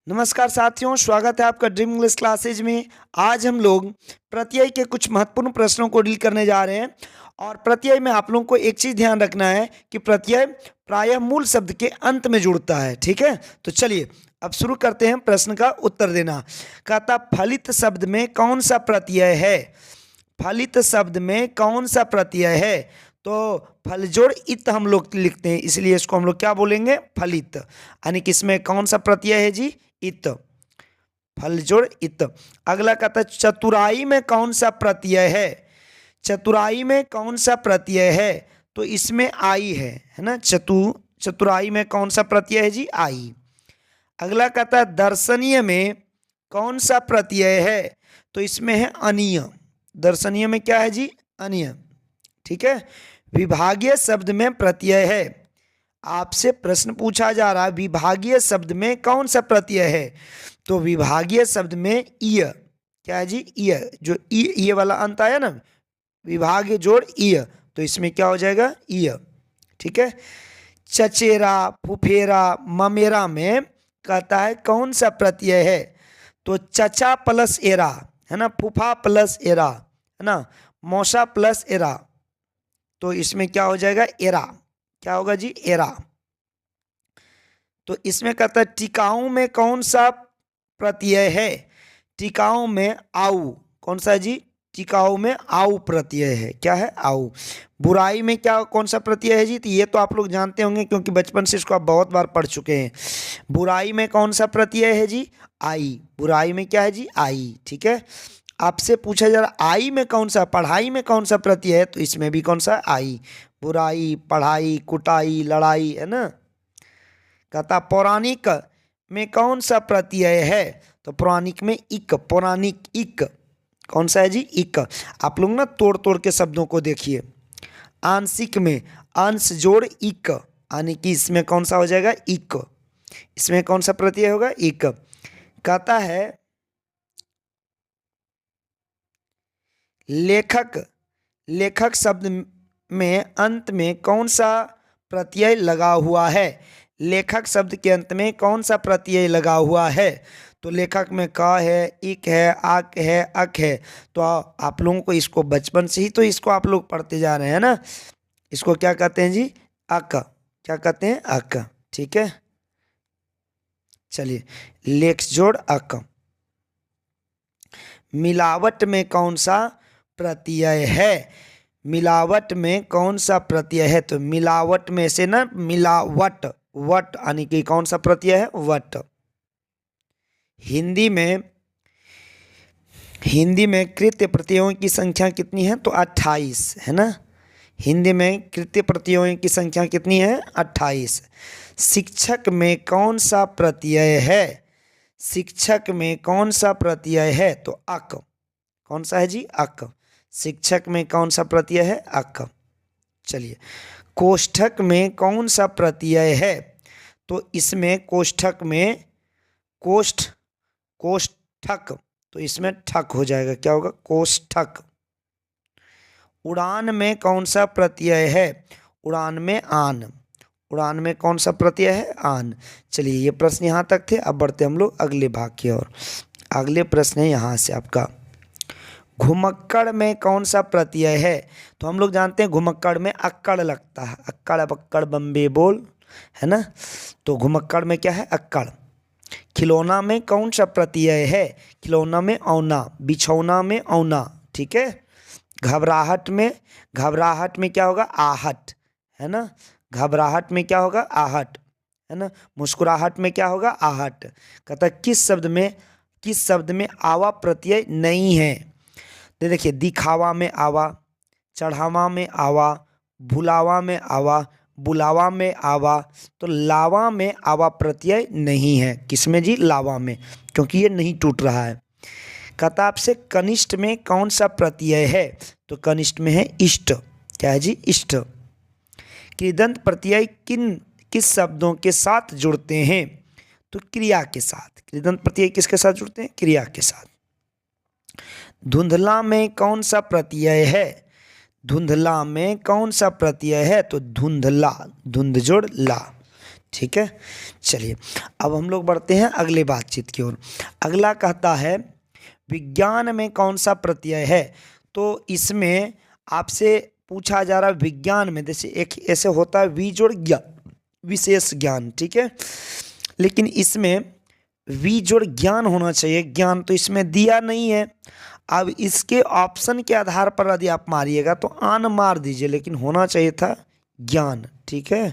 नमस्कार साथियों, स्वागत है आपका ड्रीम इंग्लिश क्लासेज में। आज हम लोग प्रत्यय के कुछ महत्वपूर्ण प्रश्नों को डील करने जा रहे हैं। और प्रत्यय में आप लोगों को एक चीज़ ध्यान रखना है कि प्रत्यय प्रायः मूल शब्द के अंत में जुड़ता है। ठीक है, तो चलिए अब शुरू करते हैं प्रश्न का उत्तर देना। कहता फलित शब्द में कौन सा प्रत्यय है? फलित शब्द में कौन सा प्रत्यय है? तो फलजोड़ इत हम लोग लिखते हैं, इसलिए इसको हम लोग क्या बोलेंगे? फलित। यानी कि इसमें कौन सा प्रत्यय है जी? इत। फलजोड़ इत। अगला कहता है चतुराई में कौन सा प्रत्यय है? चतुराई में कौन सा प्रत्यय है? तो इसमें आई है ना। चतुराई में कौन सा प्रत्यय है जी? आई। अगला कहता है दर्शनीय में कौन सा प्रत्यय है? तो इसमें है अनीय। दर्शनीय में क्या है जी? अनीय। ठीक है। विभागीय शब्द में प्रत्यय है। आपसे प्रश्न पूछा जा रहा है विभागीय शब्द में कौन सा प्रत्यय है? तो विभागीय शब्द में ईय। क्या है जी? ईय। जो ई वाला अंत आया ना, विभागीय जोड़ ईय, तो इसमें क्या हो जाएगा? ईय। ठीक है। चचेरा, फुफेरा, ममेरा में कहता है कौन सा प्रत्यय है? तो चचा प्लस एरा है ना, फूफा प्लस एरा है ना, मौसा प्लस एरा, तो इसमें क्या हो जाएगा? एरा। क्या होगा जी? एरा। तो इसमें कहता है टिकाऊ में कौन सा प्रत्यय है? टिकाऊ में आऊ। कौन सा जी? टिकाऊ में आऊ प्रत्यय है। क्या है? आऊ। बुराई में क्या कौन सा प्रत्यय है जी? तो ये तो आप लोग जानते होंगे क्योंकि बचपन से इसको आप बहुत बार पढ़ चुके हैं। बुराई में कौन सा प्रत्यय है जी? आई। बुराई में क्या है जी? आई। ठीक है। आपसे पूछा जा रहा आई में कौन सा, पढ़ाई में कौन सा प्रत्यय है? तो इसमें भी कौन सा? आई। बुराई, पढ़ाई, कुटाई, लड़ाई है ना। कहता पौराणिक में कौन सा प्रत्यय है? तो पौराणिक में इक। पौराणिक इक कौन सा है जी? इक। आप लोग ना तोड़ तोड़ के शब्दों को देखिए। आंशिक में अंश जोड़ इक, यानी कि इसमें कौन सा हो जाएगा? इक। इसमें कौन सा प्रत्यय होगा? इक। कहता है लेखक। लेखक शब्द में अंत में कौन सा प्रत्यय लगा हुआ है? लेखक शब्द के अंत में कौन सा प्रत्यय लगा हुआ है? तो लेखक में क है, इक है, आक है, अक है। तो आप लोगों को इसको बचपन से ही तो इसको आप लोग पढ़ते जा रहे हैं ना। इसको क्या कहते हैं जी? अक। क्या कहते हैं? अक। ठीक है। चलिए लेख जोड़ अक। मिलावट में कौन सा प्रत्यय है? मिलावट में कौन सा प्रत्यय है? तो मिलावट में से ना मिलावट, वट यानी कि कौन सा प्रत्यय है? वट। हिंदी में कृत्य प्रत्ययों की संख्या कितनी है? तो 28 है ना। हिंदी में कृत्य प्रत्ययों की संख्या कितनी है? 28। शिक्षक में कौन सा प्रत्यय है? शिक्षक में कौन सा प्रत्यय है? तो अक। कौन सा है जी? अक। शिक्षक में कौन सा प्रत्यय है? अक। चलिए कोष्ठक में कौन सा प्रत्यय है? तो इसमें कोष्ठक में कोष्ठक, तो इसमें ठक हो जाएगा। क्या होगा? कोष्ठक। उड़ान में कौन सा प्रत्यय है? उड़ान में आन। उड़ान में कौन सा प्रत्यय है? आन। चलिए ये प्रश्न यहाँ तक थे। अब बढ़ते हम लोग अगले भाग की ओर। अगले प्रश्न है यहाँ से आपका घुमक्कड़ में कौन सा प्रत्यय है? तो हम लोग जानते हैं घुमक्कड़ में अक्कड़ लगता है। अक्कड़ बक्कड़ बम्बे बोल है ना। तो घुमक्कड़ में क्या है? अक्कड़। खिलौना में कौन सा प्रत्यय है? खिलौना में औना। बिछौना में औना। ठीक है। घबराहट में क्या होगा? आहट है ना। घबराहट में क्या होगा? आहट है ना। मुस्कुराहट में क्या होगा? आहट। कहता किस शब्द में आवा प्रत्यय नहीं है? तो देखिए दिखावा में आवा, चढ़ावा में आवा, भुलावा में आवा, बुलावा में आवा, तो लावा में आवा प्रत्यय नहीं है। किसमें जी? लावा में, क्योंकि ये नहीं टूट रहा है। कहता आपसे कनिष्ठ में कौन सा प्रत्यय है? तो कनिष्ठ में है इष्ट। क्या है जी? इष्ट। कृदंत प्रत्यय किस शब्दों के साथ जुड़ते हैं? तो क्रिया के साथ। कृदंत प्रत्यय किसके साथ जुड़ते हैं? क्रिया के साथ। धुंधला में कौन सा प्रत्यय है? धुंधला में कौन सा प्रत्यय है? तो धुंधला, धुंध जोड़ ला। ठीक है, चलिए अब हम लोग बढ़ते हैं अगले बातचीत की ओर। अगला कहता है विज्ञान में कौन सा प्रत्यय है। तो इसमें आपसे पूछा जा रहा है विज्ञान में, जैसे एक ऐसे होता है वी जोड़ ज्ञान, विशेष ज्ञान, ठीक है, लेकिन इसमें वी जोड़ ज्ञान होना चाहिए, ज्ञान तो इसमें दिया नहीं है। अब इसके ऑप्शन के आधार पर यदि आप मारिएगा तो आन मार दीजिए, लेकिन होना चाहिए था ज्ञान, ठीक है,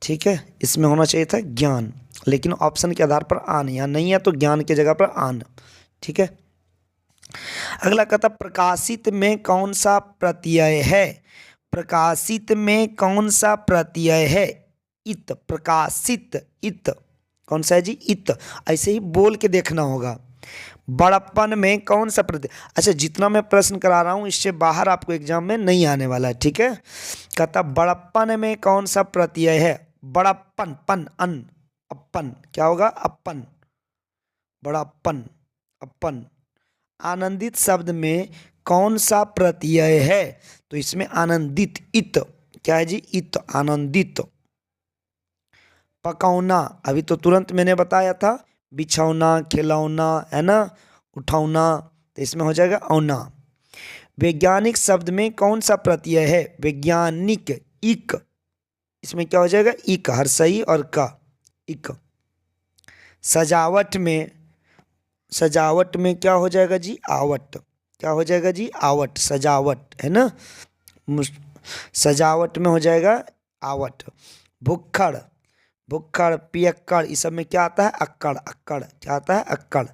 ठीक है, इसमें होना चाहिए था ज्ञान, लेकिन ऑप्शन के आधार पर आन, यहाँ नहीं है तो ज्ञान की जगह पर आन, ठीक है। अगला कहता प्रकाशित में कौन सा प्रत्यय है। प्रकाशित में कौन सा प्रत्यय है। इत, प्रकाशित, इत कौन सा है जी, इत, ऐसे ही बोल के देखना होगा। बड़प्पन में कौन सा प्रत्यय, अच्छा जितना मैं प्रश्न करा रहा हूँ इससे बाहर आपको एग्जाम में नहीं आने वाला है, ठीक है। कहता बड़प्पन में कौन सा प्रत्यय है। बड़प्पन, पन, अन, अपन, क्या होगा, अपन, बड़प्पन, अपन। आनंदित शब्द में कौन सा प्रत्यय है। तो इसमें आनंदित, इत, क्या है जी, इत, आनंदित। पकौना, अभी तो तुरंत मैंने बताया था, बिछौना, खिलौना, है ना, उठौना, तो इसमें हो जाएगा औना। वैज्ञानिक शब्द में कौन सा प्रत्यय है। वैज्ञानिक, इक, इसमें क्या हो जाएगा, इक, हर्षई और का, इक। सजावट में, सजावट में क्या हो जाएगा जी, आवट, क्या हो जाएगा जी, आवट, सजावट, है ना, सजावट में हो जाएगा आवट। भुक्खड़, भुक्खड़, पियक्कड़, इस सब में क्या आता है, अक्कड़, अक्कड़, क्या आता है, अक्कड़।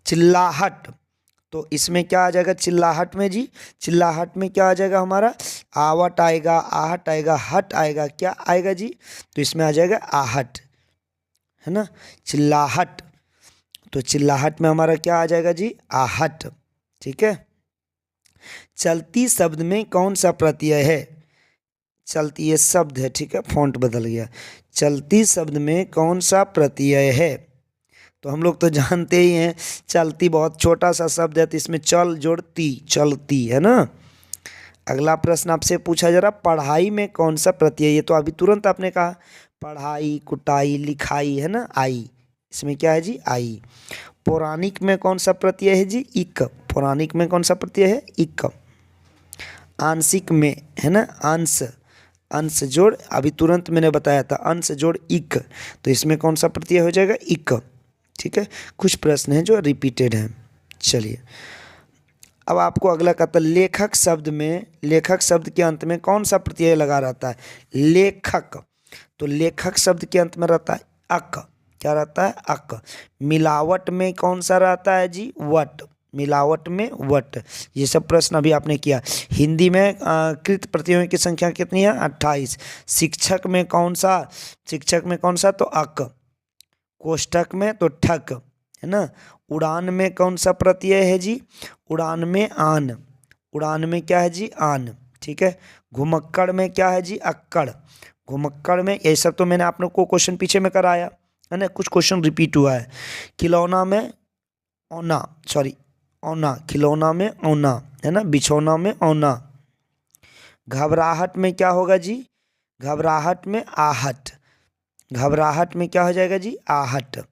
चिल्लाहट, तो इसमें क्या आ जाएगा चिल्लाहट में जी, चिल्लाहट में क्या आ जाएगा हमारा, आवट आएगा, आहट आएगा, हट आएगा, क्या आएगा जी, तो इसमें आ जाएगा आहट, है ना, चिल्लाहट। तो चिल्लाहट में हमारा क्या आ जाएगा जी, आहट, ठीक है। चलती शब्द में कौन सा प्रत्यय है। चलती, ये शब्द है, ठीक है, फॉन्ट बदल गया। चलती शब्द में कौन सा प्रत्यय है। तो हम लोग तो जानते ही हैं चलती बहुत छोटा सा शब्द है, तो इसमें चल जोड़ती, चलती, है ना। अगला प्रश्न आपसे पूछा जा रहा पढ़ाई में कौन सा प्रत्यय। ये तो अभी तुरंत आपने कहा, पढ़ाई, कुटाई, लिखाई, है ना, आई, इसमें क्या है जी, आई। पौराणिक में कौन सा प्रत्यय है जी, इक, पौराणिक में कौन सा प्रत्यय है, इक। आंशिक में, है ना, अंश, अंश जोड़, अभी तुरंत मैंने बताया था अंश जोड़ इक, तो इसमें कौन सा प्रत्यय हो जाएगा, इक, ठीक है। कुछ प्रश्न हैं जो रिपीटेड हैं। चलिए अब आपको अगला कहता है लेखक शब्द में, लेखक शब्द के अंत में कौन सा प्रत्यय लगा रहता है। लेखक, तो लेखक शब्द के अंत में रहता है अक, क्या रहता है, अक। मिलावट में कौन सा रहता है जी, वट, मिलावट में वट। ये सब प्रश्न अभी आपने किया। हिंदी में कृत प्रत्ययों की संख्या कितनी है, 28। शिक्षक में कौन सा, शिक्षक में कौन सा, तो अक। कोष्ठक में तो ठक, है ना। उड़ान में कौन सा प्रत्यय है जी, उड़ान में आन, उड़ान में क्या है जी, आन, ठीक है। घुमक्कड़ में क्या है जी, अक्कड़, घुमक्कड़ में, ये सब तो मैंने आप लोग को क्वेश्चन पीछे में कराया है ना, कुछ क्वेश्चन रिपीट हुआ है। खिलौना में औना, सॉरी औना, खिलौना में औना, है ना, बिछौना में औना। घबराहट में क्या होगा जी, घबराहट में आहट, घबराहट में क्या हो जाएगा जी, आहट।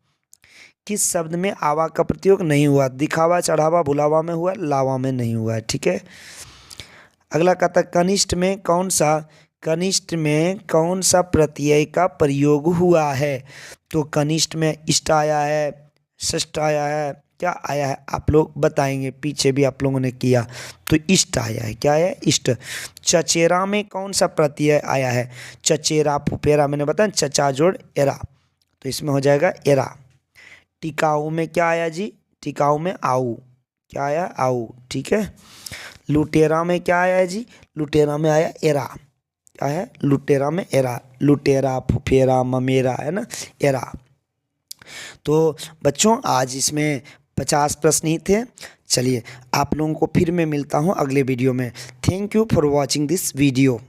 किस शब्द में आवा का प्रयोग नहीं हुआ। दिखावा, चढ़ावा, भुलावा में हुआ, लावा में नहीं हुआ है, ठीक है। अगला कहता कनिष्ठ में कौन सा, कनिष्ठ में कौन सा प्रत्यय का प्रयोग हुआ है। तो कनिष्ठ में इष्ट आया है, षष्ठ आया है, क्या आया है आप लोग बताएंगे, पीछे भी आप लोगों ने किया, तो इष्ट आया है, क्या है, इष्ट। चचेरा में कौन सा प्रत्यय आया है। चचेरा, फुफेरा, मैंने बताया चचा जोड़ एरा, तो इसमें हो जाएगा एरा। टिकाऊ में क्या आया जी, टिकाऊ में आऊ, क्या आया, आऊ, ठीक है। लुटेरा में क्या आया है जी, लुटेरा में आया एरा, क्या है, लुटेरा में एरा, लुटेरा, फुफेरा, ममेरा, है ना, एरा। तो बच्चों आज इसमें 50 प्रश्न ही थे। चलिए आप लोगों को फिर मैं मिलता हूँ अगले वीडियो में। Thank you for watching this video.